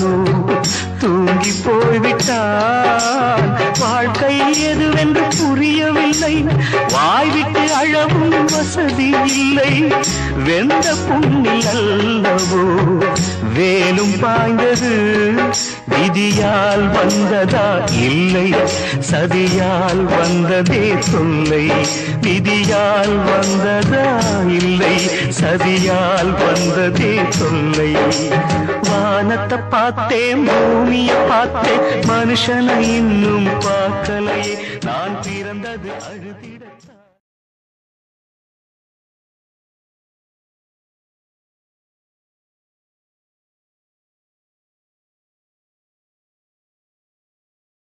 அவனோ தூங்கி போய்விட்டான். வாழ்க்கை எதுவென்று புரியவில்லை, வாய்விட்டு அழவும் வசதி இல்லை. வெந்த புண்ணில் அல்லவோ வேலும் பாய்ந்தது, விதியால் வந்ததா இல்லை சதியால் வந்ததே தொல்லை. விதியால் வந்ததா இல்லை சதியால் வந்ததே தொல்லை. வானத்தை பார்த்தேன், பூமியை பார்த்தேன், மனுஷனை இன்னும் பார்க்கலையே. நான் பிறந்தது அழுதிட